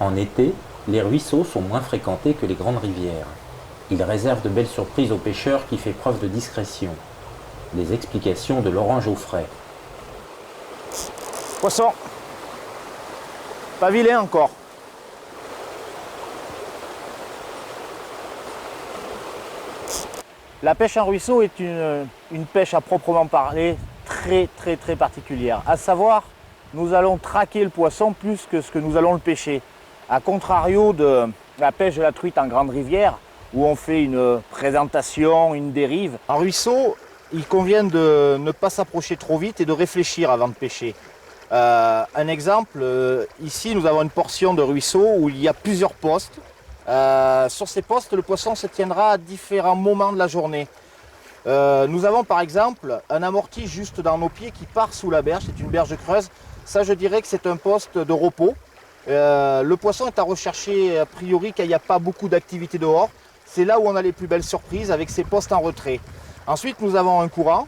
En été, les ruisseaux sont moins fréquentés que les grandes rivières. Ils réservent de belles surprises aux pêcheurs qui font preuve de discrétion. Les explications de Laurent Geoffray. Poisson. Pas vilain encore. La pêche en ruisseau est une pêche à proprement parler très particulière. À savoir, nous allons traquer le poisson plus que ce que nous allons le pêcher. A contrario de la pêche de la truite en grande rivière, où on fait une présentation, une dérive. En ruisseau, il convient de ne pas s'approcher trop vite et de réfléchir avant de pêcher. Un exemple, ici nous avons une portion de ruisseau où il y a plusieurs postes. Sur ces postes, le poisson se tiendra à différents moments de la journée. Nous avons par exemple un amorti juste dans nos pieds qui part sous la berge, c'est une berge creuse. Ça, je dirais que c'est un poste de repos. Le poisson est à rechercher a priori quand il n'y a pas beaucoup d'activité dehors. C'est là où on a les plus belles surprises avec ces postes en retrait. Ensuite, nous avons un courant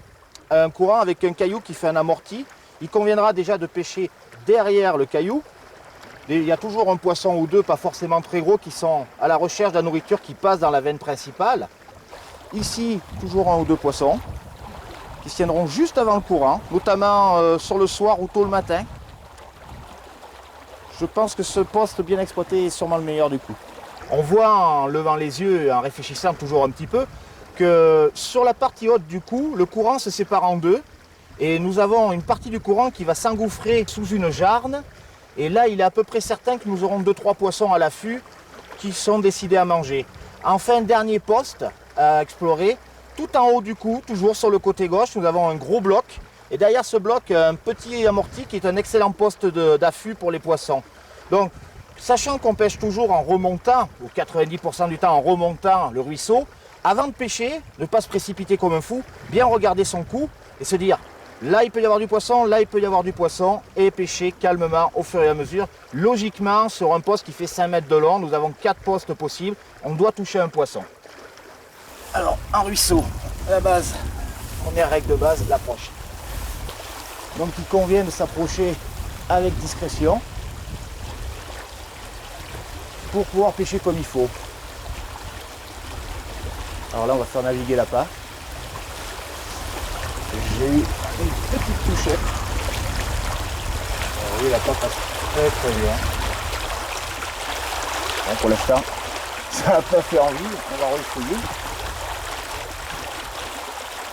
avec un caillou qui fait un amorti. Il conviendra déjà de pêcher derrière le caillou. Il y a toujours un poisson ou deux, pas forcément très gros, qui sont à la recherche de la nourriture qui passe dans la veine principale. Ici, toujours un ou deux poissons qui se tiendront juste avant le courant, notamment sur le soir ou tôt le matin. Je pense que ce poste bien exploité est sûrement le meilleur du coup. On voit en levant les yeux et en réfléchissant toujours un petit peu que sur la partie haute du cou, le courant se sépare en deux et nous avons une partie du courant qui va s'engouffrer sous une jarne. Et là, il est à peu près certain que nous aurons 2-3 poissons à l'affût qui sont décidés à manger. Enfin, dernier poste à explorer, tout en haut du cou, toujours sur le côté gauche, nous avons un gros bloc. Et derrière ce bloc, un petit amorti qui est un excellent poste d'affût pour les poissons. Donc, sachant qu'on pêche toujours en remontant, ou 90% du temps en remontant le ruisseau, avant de pêcher, ne pas se précipiter comme un fou, bien regarder son cou et se dire là il peut y avoir du poisson, là il peut y avoir du poisson, et pêcher calmement au fur et à mesure. Logiquement, sur un poste qui fait 5 mètres de long, nous avons 4 postes possibles, on doit toucher un poisson. Alors, en ruisseau, la base, première règle de base, l'approche. Donc il convient de s'approcher avec discrétion pour pouvoir pêcher comme il faut. Alors là, on va faire naviguer l'appât. J'ai eu une petite touchette. Alors, oui, l'appât passe très bien. Bon, pour l'instant, ça n'a pas fait envie, on va reessayer.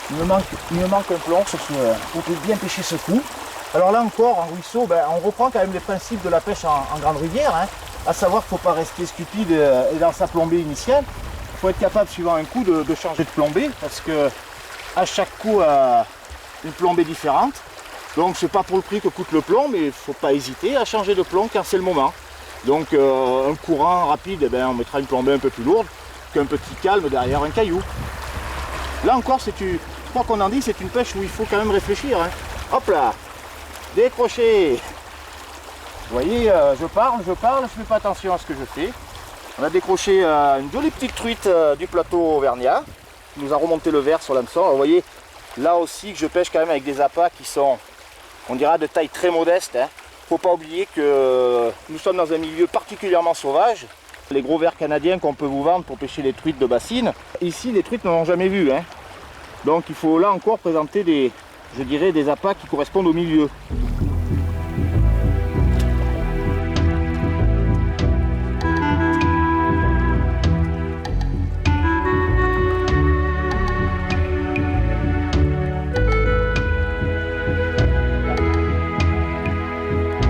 Il me manque un plomb pour bien pêcher ce coup. Alors là encore, en ruisseau, on reprend quand même les principes de la pêche en grande rivière, hein, à savoir qu'il ne faut pas rester stupide et dans sa plombée initiale. Il faut être capable, suivant un coup, de changer de plombée, parce que à chaque coup, une plombée différente. Donc c'est pas pour le prix que coûte le plomb, mais il ne faut pas hésiter à changer de plomb quand c'est le moment. Donc un courant rapide, on mettra une plombée un peu plus lourde qu'un petit calme derrière un caillou. Là encore, quoi qu'on en dise, c'est une pêche où il faut quand même réfléchir. Hein. Hop là, décroché. Vous voyez, je parle, je fais pas attention à ce que je fais. On a décroché une jolie petite truite du plateau auvergnat, qui nous a remonté le verre sur l'hameçon. Alors, vous voyez, là aussi que je pêche quand même avec des appâts qui sont, on dira, de taille très modeste. Hein. Faut pas oublier que nous sommes dans un milieu particulièrement sauvage. Les gros vers canadiens qu'on peut vous vendre pour pêcher les truites de bassine, ici les truites n'en ont jamais vu. Hein. Donc il faut là encore présenter des appâts qui correspondent au milieu.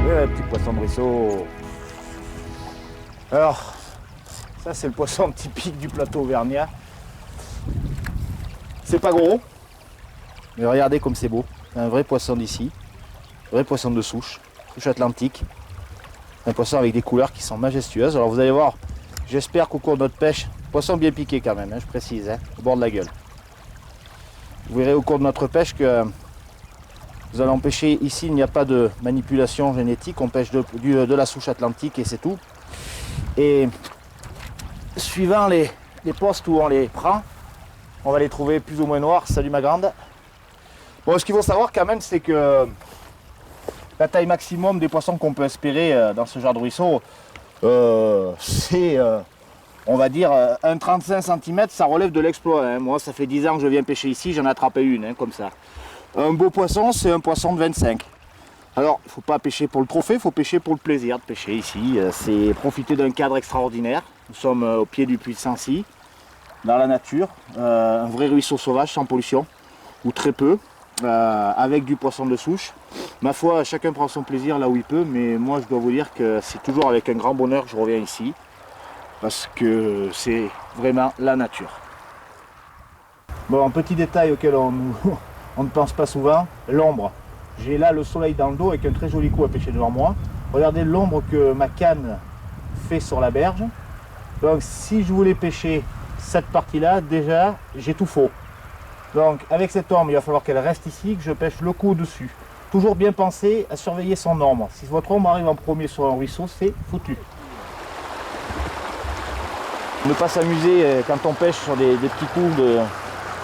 Oui, petit poisson de ruisseau. Alors, ça c'est le poisson typique du plateau auvergnat. C'est pas gros, mais regardez comme c'est beau. Un vrai poisson d'ici, vrai poisson de souche atlantique. Un poisson avec des couleurs qui sont majestueuses. Alors vous allez voir, j'espère qu'au cours de notre pêche, poisson bien piqué quand même, hein, je précise, hein, au bord de la gueule. Vous verrez au cours de notre pêche que nous allons pêcher ici, il n'y a pas de manipulation génétique, on pêche de la souche atlantique et c'est tout. Et suivant les postes où on les prend, on va les trouver plus ou moins noirs. Salut ma grande. Bon, ce qu'il faut savoir quand même, c'est que la taille maximum des poissons qu'on peut espérer dans ce genre de ruisseau, C'est, on va dire, un 35 cm, ça relève de l'exploit. Hein. Moi, ça fait 10 ans que je viens pêcher ici, j'en ai attrapé une, hein, comme ça. Un beau poisson, c'est un poisson de 25. Alors, il ne faut pas pêcher pour le trophée, il faut pêcher pour le plaisir de pêcher ici. C'est profiter d'un cadre extraordinaire. Nous sommes au pied du puits de Sancy, dans la nature. Un vrai ruisseau sauvage, sans pollution, ou très peu, avec du poisson de souche. Ma foi, chacun prend son plaisir là où il peut, mais moi, je dois vous dire que c'est toujours avec un grand bonheur que je reviens ici, parce que c'est vraiment la nature. Bon, un petit détail auquel on ne pense pas souvent, l'ombre. J'ai là le soleil dans le dos avec un très joli coup à pêcher devant moi. Regardez l'ombre que ma canne fait sur la berge. Donc si je voulais pêcher cette partie-là, déjà j'ai tout faux. Donc avec cette ombre, il va falloir qu'elle reste ici, que je pêche le coup au-dessus. Toujours bien penser à surveiller son ombre. Si votre ombre arrive en premier sur un ruisseau, c'est foutu. Ne pas s'amuser quand on pêche sur des petits coups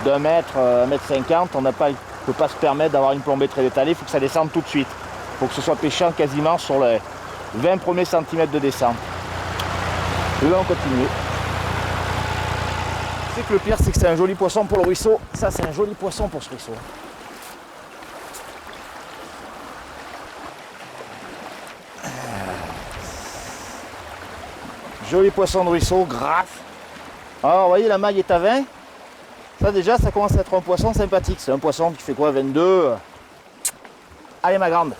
d'1 mètre, 1,50 m, on ne peut pas se permettre d'avoir une plombée très étalée, il faut que ça descende tout de suite. Il faut que ce soit pêchant quasiment sur les 20 premiers centimètres de descente. Et là on continue. C'est que le pire, c'est que c'est un joli poisson pour le ruisseau. Ça, c'est un joli poisson pour ce ruisseau. Joli poisson de ruisseau, grasse. Alors, vous voyez, la maille est à 20. Ça, déjà, ça commence à être un poisson sympathique. C'est un poisson qui fait quoi, 22. Allez, ma grande.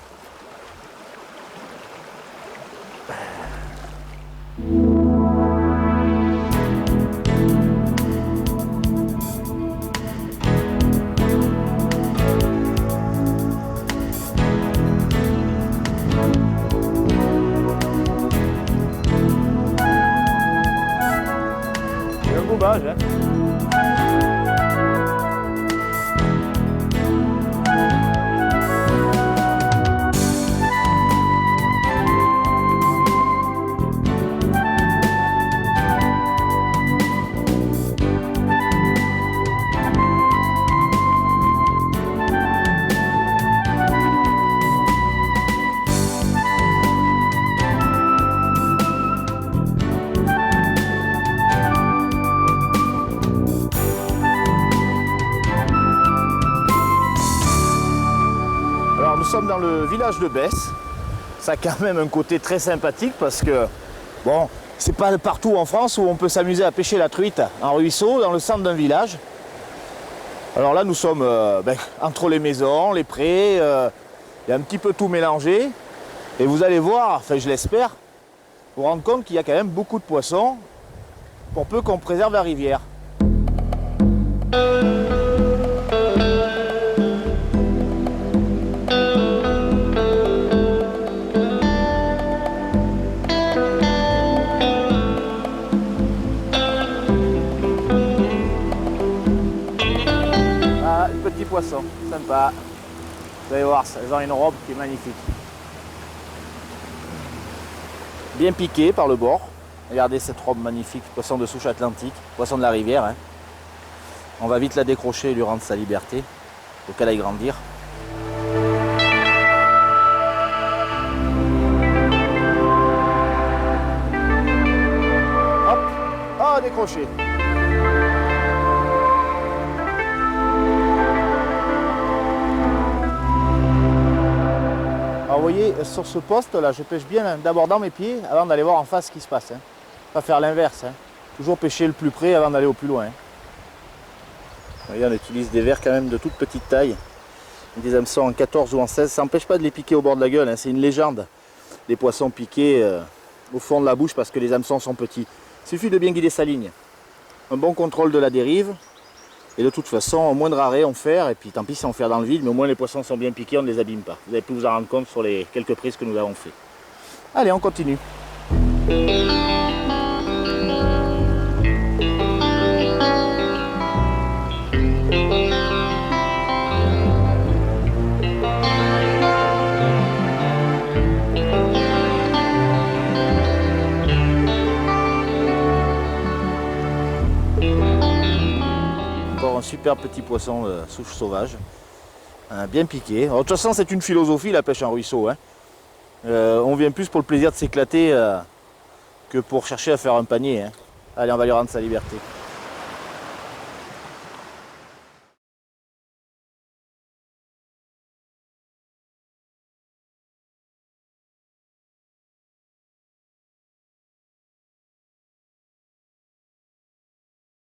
C'est un beau bâche, hein. Nous sommes dans le village de Besse. Ça a quand même un côté très sympathique parce que, bon, c'est pas partout en France où on peut s'amuser à pêcher la truite en ruisseau dans le centre d'un village. Alors là, nous sommes entre les maisons, les prés, il y a un petit peu tout mélangé. Et vous allez voir, enfin je l'espère, vous rendre compte qu'il y a quand même beaucoup de poissons pour peu qu'on préserve la rivière. Poisson, sympa. Vous allez voir, ils ont une robe qui est magnifique. Bien piqué par le bord. Regardez cette robe magnifique, poisson de souche atlantique, poisson de la rivière. Hein. On va vite la décrocher et lui rendre sa liberté, pour qu'elle aille grandir. Hop, oh, décroché. Alors vous voyez, sur ce poste là, je pêche bien d'abord dans mes pieds avant d'aller voir en face ce qui se passe. Hein. Pas faire l'inverse. Hein. Toujours pêcher le plus près avant d'aller au plus loin. Hein. Vous voyez, on utilise des vers quand même de toute petite taille. Des hameçons en 14 ou en 16. Ça n'empêche pas de les piquer au bord de la gueule. Hein. C'est une légende. Les poissons piqués au fond de la bouche parce que les hameçons sont petits. Il suffit de bien guider sa ligne. Un bon contrôle de la dérive. Et de toute façon, au moindre arrêt, on ferre, et puis tant pis si on ferre dans le vide, mais au moins les poissons sont bien piqués, on ne les abîme pas. Vous avez pu vous en rendre compte sur les quelques prises que nous avons fait. Allez, on continue. Un super petit poisson de souche sauvage, bien piqué. Alors, de toute façon, c'est une philosophie la pêche en ruisseau. Hein. On vient plus pour le plaisir de s'éclater que pour chercher à faire un panier, hein. Allez, on va lui rendre sa liberté.